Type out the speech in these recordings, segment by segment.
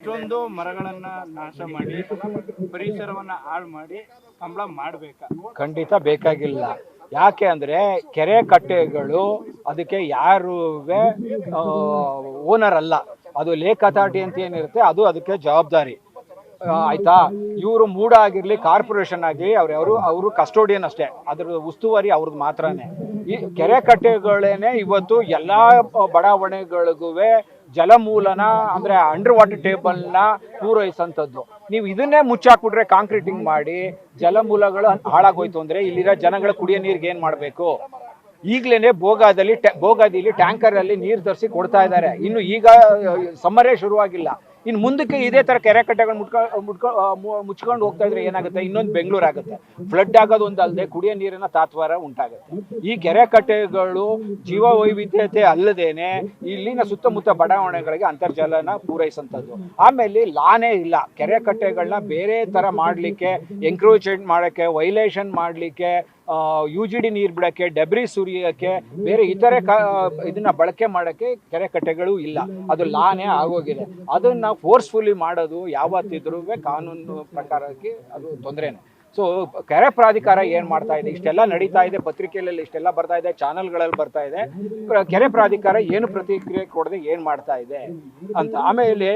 ಇಷ್ಟೊಂದು ಮರಗಳನ್ನ ನಾಶ ಮಾಡಿ ಪರಿಸರವನ್ನ ಹಾಳು ಮಾಡಿ ಕಂಬಳ ಮಾಡ್ಬೇಕಾ? ಖಂಡಿತ ಬೇಕಾಗಿಲ್ಲ. ಯಾಕೆ ಅಂದರೆ ಕೆರೆ ಕಟ್ಟೆಗಳು ಅದಕ್ಕೆ ಯಾರುವೆ ಓನರ್ ಅಲ್ಲ. ಅದು ಲೇಕ್ ಅಥಾರಿಟಿ ಅಂತ ಏನಿರುತ್ತೆ ಅದು ಅದಕ್ಕೆ ಜವಾಬ್ದಾರಿ. ಆಯ್ತಾ? ಇವರು ಮೂಡ ಆಗಿರಲಿ ಕಾರ್ಪೊರೇಷನ್ ಆಗಲಿ ಅವರು ಕಸ್ಟೋಡಿಯನ್ ಅಷ್ಟೇ, ಅದ್ರ ಉಸ್ತುವಾರಿ ಅವ್ರದ್ದು ಮಾತ್ರನೇ. ಈ ಕೆರೆ ಕಟ್ಟೆಗಳೇನೆ ಇವತ್ತು ಎಲ್ಲ ಬಡಾವಣೆಗಳಿಗೂ ಜಲಮೂಲನ ಅಂದರೆ ಅಂಡರ್ ವಾಟರ್ ಟೇಬಲ್ನ ಪೂರೈಸಂಥದ್ದು. ನೀವು ಇದನ್ನೇ ಮುಚ್ಚಾಕ್ಬಿಟ್ರೆ ಕಾಂಕ್ರೀಟಿಂಗ್ ಮಾಡಿ ಜಲಮೂಲಗಳು ಹಾಳಾಗೋಯ್ತು ಅಂದರೆ ಇಲ್ಲಿರೋ ಜನಗಳ ಕುಡಿಯೋ ನೀರಿಗೆ ಏನು ಮಾಡಬೇಕು? ಈಗಲೇ ಬೋಗಾದಿಲಿ ಟ್ಯಾಂಕರಲ್ಲಿ ನೀರು ತರಿಸಿ ಕೊಡ್ತಾ ಇದ್ದಾರೆ. ಇನ್ನು ಈಗ ಸಮ್ಮರೇ ಶುರುವಾಗಿಲ್ಲ. ಇನ್ನು ಮುಂದಕ್ಕೆ ಇದೇ ಥರ ಕೆರೆ ಕಟ್ಟೆಗಳು ಮುಚ್ಕೊಂಡು ಹೋಗ್ತಾ ಇದ್ರೆ ಏನಾಗುತ್ತೆ? ಇನ್ನೊಂದು ಬೆಂಗಳೂರು ಆಗುತ್ತೆ. ಫ್ಲಡ್ ಆಗೋದು ಒಂದಲ್ಲದೆ ಕುಡಿಯೋ ನೀರಿನ ತಾತ್ವಾರ ಉಂಟಾಗುತ್ತೆ. ಈ ಕೆರೆ ಕಟ್ಟೆಗಳು ಜೀವ ವೈವಿಧ್ಯತೆ ಅಲ್ಲದೇನೆ ಇಲ್ಲಿನ ಸುತ್ತಮುತ್ತ ಬಡಾವಣೆಗಳಿಗೆ ಅಂತರ್ಜಲನ ಪೂರೈಸಂಥದ್ದು. ಆಮೇಲೆ ಲಾನೇ ಇಲ್ಲ. ಕೆರೆ ಕಟ್ಟೆಗಳನ್ನ ಬೇರೆ ಥರ ಮಾಡಲಿಕ್ಕೆ, ಎಂಕ್ರೋಚ್ಮೆಂಟ್ ಮಾಡೋಕ್ಕೆ, ವೈಲೇಷನ್ ಮಾಡಲಿಕ್ಕೆ, UGD ನೀರು ಬಿಡೋಕ್ಕೆ, ಡೆಬ್ರಿ ಸುರಿಯೋಕ್ಕೆ, ಬೇರೆ ಇತರೆ ಇದನ್ನ ಬಳಕೆ ಮಾಡೋಕ್ಕೆ ಕೆರೆ ಕಟ್ಟೆಗಳು ಇಲ್ಲ. ಅದು ಲಾನೇ ಆಗೋಗಿದೆ. ಅದನ್ನು ಫೋರ್ಸ್ಫುಲಿ ಮಾಡೋದು ಯಾವತ್ತಿದ್ರೂ ಕಾನೂನು ಪ್ರಕಾರಕ್ಕೆ ಅದು ತೊಂದರೆನೇ. ಸೊ ಕೆರೆ ಪ್ರಾಧಿಕಾರ ಏನು ಮಾಡ್ತಾ ಇದೆ? ಇಷ್ಟೆಲ್ಲ ನಡೀತಾ ಇದೆ, ಪತ್ರಿಕೆಯಲ್ಲಿ ಇಷ್ಟೆಲ್ಲ ಬರ್ತಾ ಇದೆ, ಚಾನಲ್ಗಳಲ್ಲಿ ಬರ್ತಾ ಇದೆ. ಕೆರೆ ಪ್ರಾಧಿಕಾರ ಏನು ಪ್ರತಿಕ್ರಿಯೆ ಕೊಡದೆ ಏನು ಮಾಡ್ತಾ ಇದೆ ಅಂತ. ಆಮೇಲೆ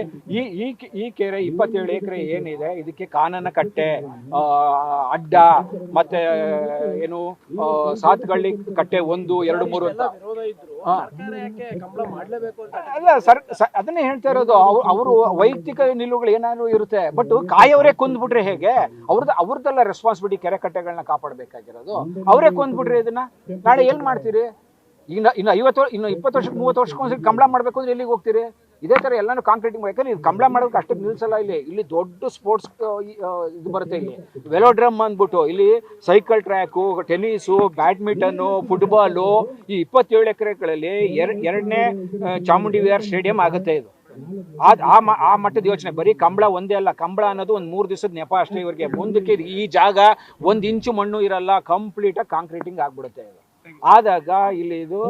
ಈ ಕೆರೆ 27 ಎಕರೆ ಏನಿದೆ ಇದಕ್ಕೆ ಕಾನನ ಕಟ್ಟೆ, ಅಡ್ಡ, ಮತ್ತೆ ಏನು ಸಾತ್ಗಳ್ಳಿ ಕಟ್ಟೆ 1, 2, 3 ಅಂತ ಅಲ್ಲ ಅದನ್ನೇ ಹೇಳ್ತಾ ಇರೋದು. ಅವರು ವೈಯಕ್ತಿಕ ನಿಲುವುಗಳು ಏನಾದ್ರು ಇರುತ್ತೆ. ಬಟ್ ಕಾಯವರೇ ಕೊಂದ್ಬಿಟ್ರೆ ಹೇಗೆ? ಅವ್ರದ್ದೆಲ್ಲ ರೆಸ್ಪಾನ್ಸಿಬಿಲಿಟಿ ಕೆರೆ ಕಟ್ಟೆಗಳನ್ನ ಕಾಪಾಡಬೇಕಾಗಿರೋದು. ಅವರೇ ಕೊಂದ್ಬಿಟ್ರೆ ಇದನ್ನ ನಾಳೆ ಏನ್ ಮಾಡ್ತೀರಿ? ಇನ್ನು 20 ವರ್ಷಕ್ಕೆ 30 ವರ್ಷಕ್ಕೊಂದ್ಸರಿ ಕಂಬಳ ಮಾಡ್ಬೇಕು ಅಂದ್ರೆ ಎಲ್ಲಿಗೆ ಹೋಗ್ತೀರಿ? ಇದೇ ತರ ಎಲ್ಲಾನು ಕಾಂಕ್ರೀಟಿಂಗ್. ಯಾಕಂದ್ರೆ ಕಂಬಳ ಮಾಡೋಕೆ ಅಷ್ಟಕ್ಕೆ ನಿಲ್ಸಲ್ಲ. ಇಲ್ಲಿ ದೊಡ್ಡ ಸ್ಪೋರ್ಟ್ಸ್ ಇದು ಬರುತ್ತೆ. ಇಲ್ಲಿ ವೆಲೋಡ್ರಮ್ ಅಂದ್ಬಿಟ್ಟು ಇಲ್ಲಿ ಸೈಕಲ್ ಟ್ರ್ಯಾಕು, ಟೆನ್ನಿಸು, ಬ್ಯಾಡ್ಮಿಂಟನ್ನು, ಫುಟ್ಬಾಲು, ಈ 27 ಎಕರೆಗಳಲ್ಲಿ ಎರಡನೇ ಚಾಮುಂಡಿ ವಿಹಾರ್ ಸ್ಟೇಡಿಯಂ ಆಗುತ್ತೆ. ಇದು ಆ ಮಟ್ಟದ ಯೋಚನೆ. ಬರೀ ಕಂಬಳ ಒಂದೇ ಅಲ್ಲ. ಕಂಬಳ ಅನ್ನೋದು ಒಂದು 3 ದಿವಸದ ನೆಪ ಅಷ್ಟೇ ಇವ್ರಿಗೆ. ಮುಂದಕ್ಕೆ ಈ ಜಾಗ 1 ಇಂಚು ಮಣ್ಣು ಇರಲ್ಲ, ಕಂಪ್ಲೀಟಾಗಿ ಕಾಂಕ್ರೀಟಿಂಗ್ ಆಗ್ಬಿಡುತ್ತೆ. ಇದು ಆದಾಗ ಇಲ್ಲಿ ಇದು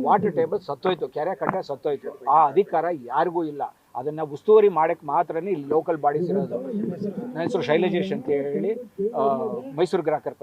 ವಾಟರ್ ಟೇಬಲ್ ಸತ್ತೋಯ್ತು, ಕೆರೆ ಕಟ್ಟೆ ಸತ್ತೋಯ್ತು. ಆ ಅಧಿಕಾರ ಯಾರಿಗೂ ಇಲ್ಲ. ಅದನ್ನ ಉಸ್ತುವಾರಿ ಮಾಡಕ್ಕೆ ಮಾತ್ರನೇ ಇಲ್ಲಿ ಲೋಕಲ್ ಬಾಡೀಸ್ ಇರೋದು. ನನ್ನ ಹೆಸರು ಶೈಲಜೇಶ್ ಅಂತ ಹೇಳಿ, ಮೈಸೂರು ಗ್ರಾಹಕರ